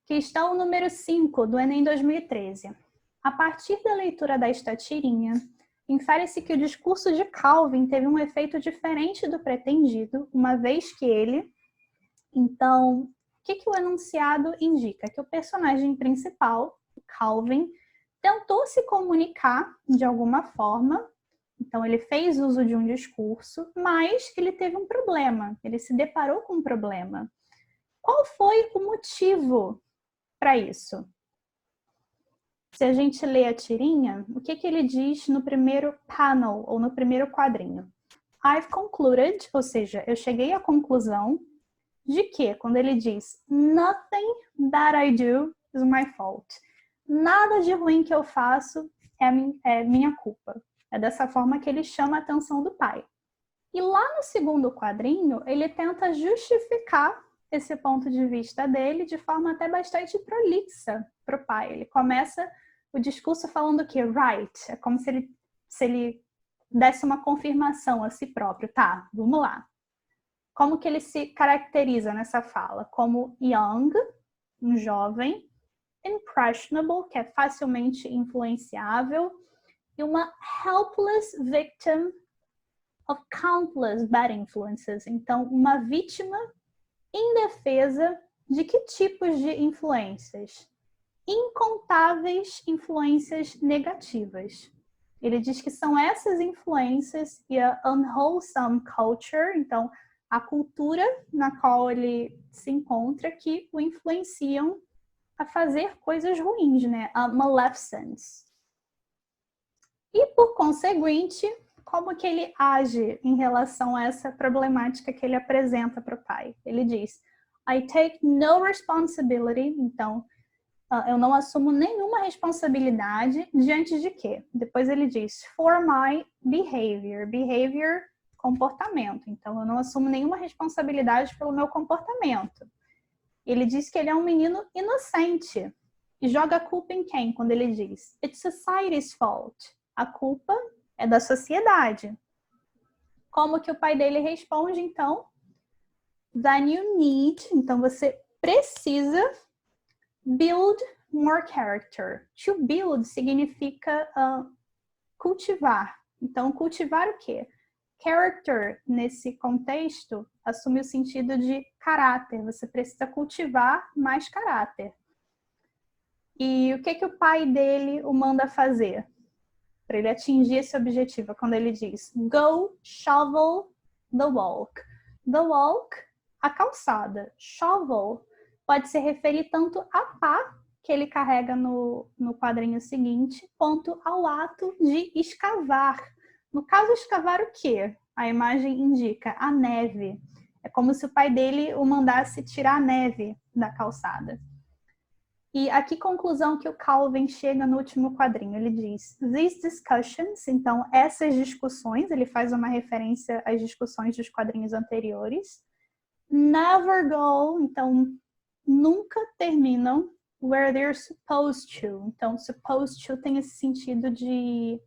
Questão número 5 do Enem 2013. A partir da leitura desta tirinha, infere-se que o discurso de Calvin teve um efeito diferente do pretendido, uma vez que ele... Então, o que o enunciado indica? Que o personagem principal, Calvin, tentou se comunicar de alguma forma, então ele fez uso de um discurso, mas ele teve um problema, ele se deparou com um problema. Qual foi o motivo para isso? Se a gente lê a tirinha, o que ele diz no primeiro panel, ou no primeiro quadrinho? I've concluded, ou seja, eu cheguei à conclusão de que, quando ele diz nothing that I do is my fault. Nada de ruim que eu faço é minha culpa. É dessa forma que ele chama a atenção do pai. E lá no segundo quadrinho, ele tenta justificar esse ponto de vista dele de forma até bastante prolixa para o pai. Ele começa o discurso falando que right, é como se ele desse uma confirmação a si próprio. Tá, vamos lá. Como que ele se caracteriza nessa fala? Como young, um jovem, impressionable, que é facilmente influenciável, e uma helpless victim of countless bad influences. Então, uma vítima indefesa de que tipos de influências? Incontáveis influências negativas. Ele diz que são essas influências e a unwholesome culture, então, a cultura na qual ele se encontra, que o influenciam a fazer coisas ruins, né? A maleficence. E, por conseguinte, como que ele age em relação a essa problemática que ele apresenta para o pai? Ele diz, I take no responsibility, então, eu não assumo nenhuma responsabilidade diante de quê? Depois ele diz, for my behavior. Behavior, comportamento. Então, eu não assumo nenhuma responsabilidade pelo meu comportamento. Ele diz que ele é um menino inocente. E joga a culpa em quem? Quando ele diz, it's society's fault. A culpa é da sociedade. Como que o pai dele responde, então? Then you need, então você precisa build more character. To build significa cultivar. Então, cultivar o quê? Character, nesse contexto, assume o sentido de caráter. Você precisa cultivar mais caráter. E o que o pai dele o manda fazer? Para ele atingir esse objetivo, quando ele diz go shovel the walk. The walk, a calçada. Shovel pode se referir tanto a pá, que ele carrega no quadrinho seguinte, quanto ao ato de escavar. No caso, escavar o quê? A imagem indica a neve. É como se o pai dele o mandasse tirar a neve da calçada. E a que conclusão que o Calvin chega no último quadrinho? Ele diz, these discussions, então essas discussões, ele faz uma referência às discussões dos quadrinhos anteriores, never go, então nunca terminam where they're supposed to. Então, supposed to tem esse sentido de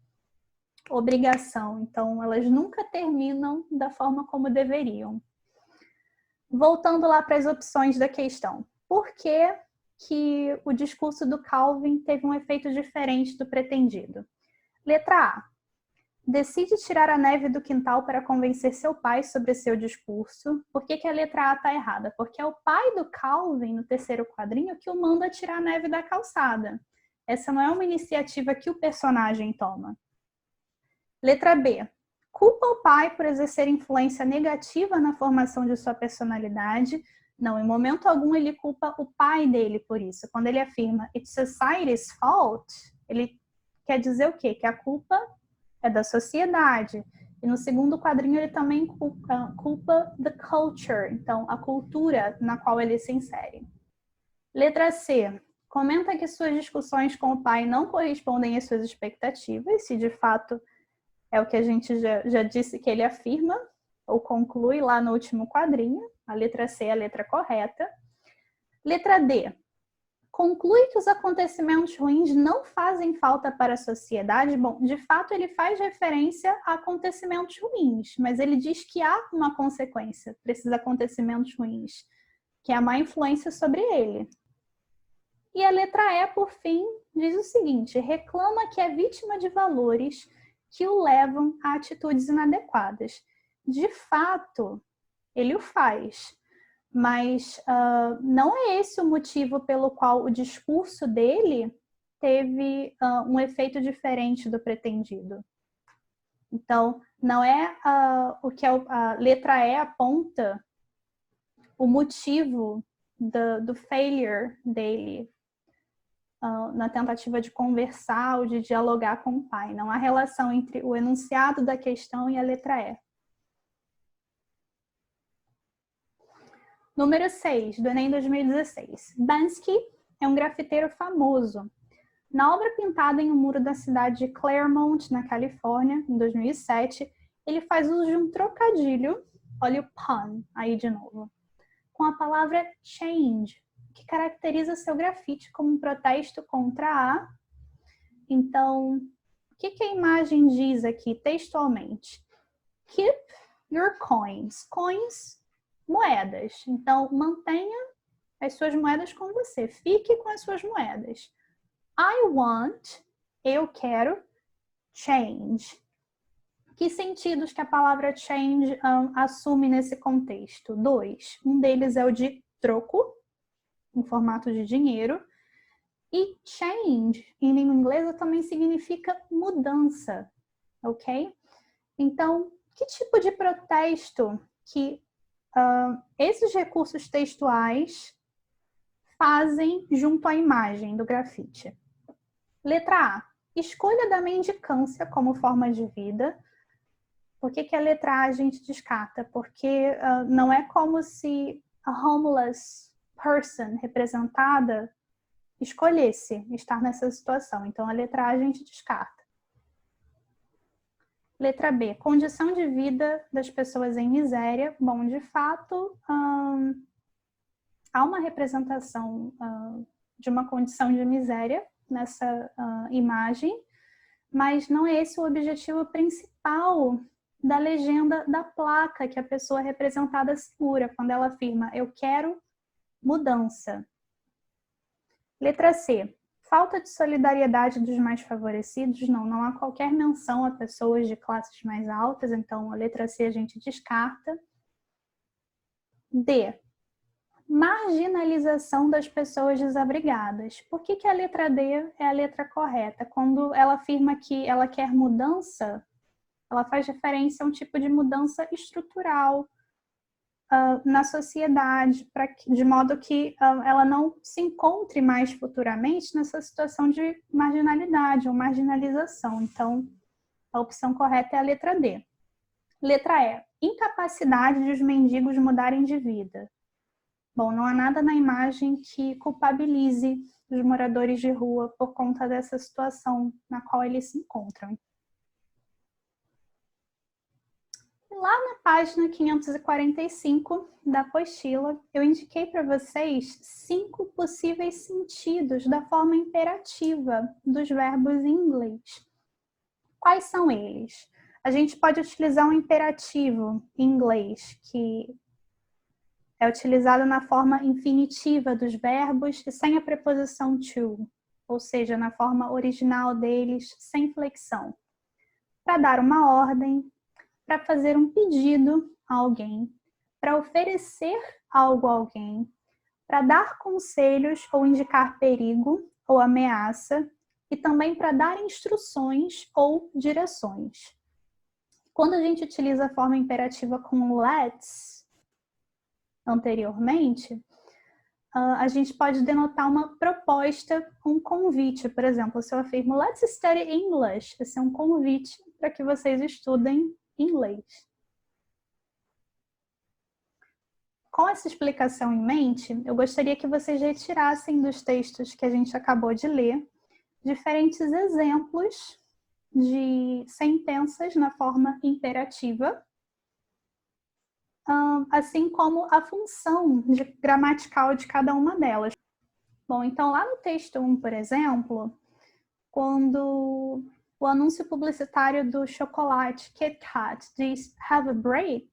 obrigação. Então, elas nunca terminam da forma como deveriam. Voltando lá para as opções da questão. Por que o discurso do Calvin teve um efeito diferente do pretendido? Letra A. Decide tirar a neve do quintal para convencer seu pai sobre seu discurso. Por que a letra A está errada? Porque é o pai do Calvin, no terceiro quadrinho, que o manda tirar a neve da calçada. Essa não é uma iniciativa que o personagem toma. Letra B. Culpa o pai por exercer influência negativa na formação de sua personalidade. Não, em momento algum ele culpa o pai dele por isso. Quando ele afirma it's society's fault, ele quer dizer o quê? Que a culpa é da sociedade. E no segundo quadrinho ele também culpa the culture, então a cultura na qual ele se insere. Letra C. Comenta que suas discussões com o pai não correspondem às suas expectativas, se de fato é o que a gente já disse que ele afirma, ou conclui lá no último quadrinho. A letra C é a letra correta. Letra D. Conclui que os acontecimentos ruins não fazem falta para a sociedade. Bom, de fato, ele faz referência a acontecimentos ruins, mas ele diz que há uma consequência para esses acontecimentos ruins, que é a má influência sobre ele. E a letra E, por fim, diz o seguinte: reclama que é vítima de valores que o levam a atitudes inadequadas. De fato, ele o faz, mas não é esse o motivo pelo qual o discurso dele teve um efeito diferente do pretendido. Então, não é o que a letra E aponta o motivo do failure dele na tentativa de conversar ou de dialogar com o pai. Não há relação entre o enunciado da questão e a letra E. Número 6, do Enem 2016. Banksy é um grafiteiro famoso. Na obra pintada em um muro da cidade de Claremont, na Califórnia, em 2007, ele faz uso de um trocadilho, olha o pun aí de novo, com a palavra change, que caracteriza seu grafite como um protesto contra a... Então, o que a imagem diz aqui textualmente? Keep your coins. Coins, moedas. Então, mantenha as suas moedas com você. Fique com as suas moedas. I want, eu quero, change. Que sentidos que a palavra change assume nesse contexto? 2. Um deles é o de troco, em formato de dinheiro. E change, em língua inglesa, também significa mudança, ok? Então, que tipo de protesto que esses recursos textuais fazem junto à imagem do grafite? Letra A, escolha da mendicância como forma de vida. Por que a letra A a gente descarta? Porque não é como se a homeless person representada escolhesse estar nessa situação. Então, a letra A a gente descarta. Letra B, condição de vida das pessoas em miséria. Bom, de fato, há uma representação de uma condição de miséria nessa imagem, mas não é esse o objetivo principal da legenda da placa que a pessoa representada segura, quando ela afirma, eu quero mudança. Letra C, falta de solidariedade dos mais favorecidos. Não há qualquer menção a pessoas de classes mais altas, então a letra C a gente descarta. D, marginalização das pessoas desabrigadas. Por que a letra D é a letra correta? Quando ela afirma que ela quer mudança, ela faz referência a um tipo de mudança estrutural na sociedade, de modo que ela não se encontre mais futuramente nessa situação de marginalidade ou marginalização. Então, a opção correta é a letra D. Letra E, incapacidade de os mendigos mudarem de vida. Bom, não há nada na imagem que culpabilize os moradores de rua por conta dessa situação na qual eles se encontram. Lá na página 545 da apostila, eu indiquei para vocês 5 possíveis sentidos da forma imperativa dos verbos em inglês. Quais são eles? A gente pode utilizar um imperativo em inglês, que é utilizado na forma infinitiva dos verbos e sem a preposição to, ou seja, na forma original deles, sem flexão. Para dar uma ordem, para fazer um pedido a alguém, para oferecer algo a alguém, para dar conselhos ou indicar perigo ou ameaça, e também para dar instruções ou direções. Quando a gente utiliza a forma imperativa com let's, anteriormente, a gente pode denotar uma proposta, um convite. Por exemplo, se eu afirmo let's study English, esse é um convite para que vocês estudem inglês. Com essa explicação em mente, eu gostaria que vocês retirassem dos textos que a gente acabou de ler diferentes exemplos de sentenças na forma imperativa, assim como a função gramatical de cada uma delas. Bom, então lá no texto 1, por exemplo, quando o anúncio publicitário do chocolate Kit Kat diz have a break,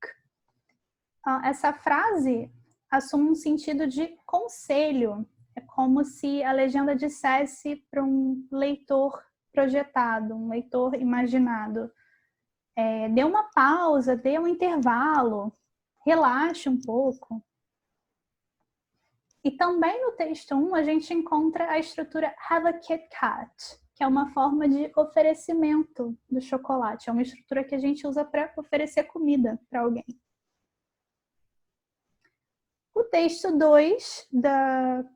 essa frase assume um sentido de conselho. É como se a legenda dissesse para um leitor projetado, um leitor imaginado. Dê uma pausa, dê um intervalo, relaxe um pouco. E também no texto 1 a gente encontra a estrutura Have a Kit Kat, que é uma forma de oferecimento do chocolate. É uma estrutura que a gente usa para oferecer comida para alguém. O texto 2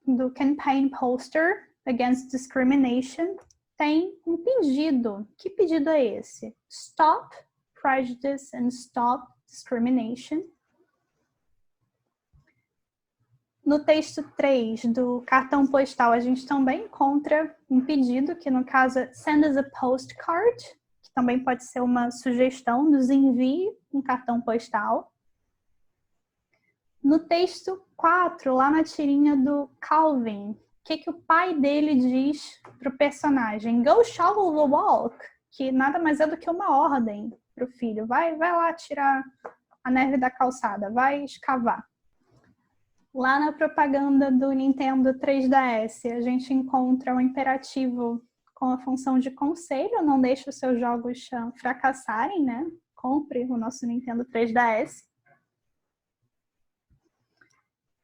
do Campaign Poster Against Discrimination tem um pedido. Que pedido é esse? Stop Prejudice and Stop Discrimination. No texto 3 do cartão postal, a gente também encontra um pedido, que no caso é Send us a postcard, que também pode ser uma sugestão, nos envie um cartão postal. No texto 4, lá na tirinha do Calvin, o que o pai dele diz para o personagem? Go shovel the walk, que nada mais é do que uma ordem para o filho. Vai lá tirar a neve da calçada, vai escavar. Lá na propaganda do Nintendo 3DS, a gente encontra um imperativo com a função de conselho, não deixe os seus jogos fracassarem, né? Compre o nosso Nintendo 3DS.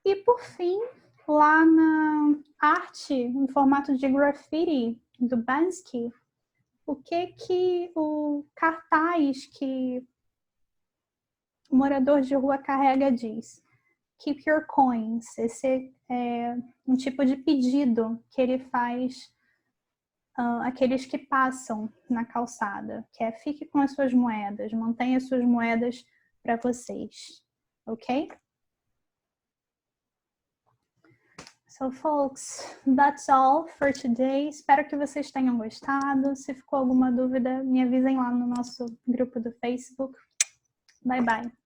E, por fim, lá na arte, em formato de graffiti, do Banksy, o que o cartaz que o morador de rua carrega diz? Keep your coins. Esse é um tipo de pedido que ele faz àqueles que passam na calçada, que é fique com as suas moedas, mantenha as suas moedas para vocês, ok? So, folks, that's all for today. Espero que vocês tenham gostado. Se ficou alguma dúvida, me avisem lá no nosso grupo do Facebook. Bye, bye.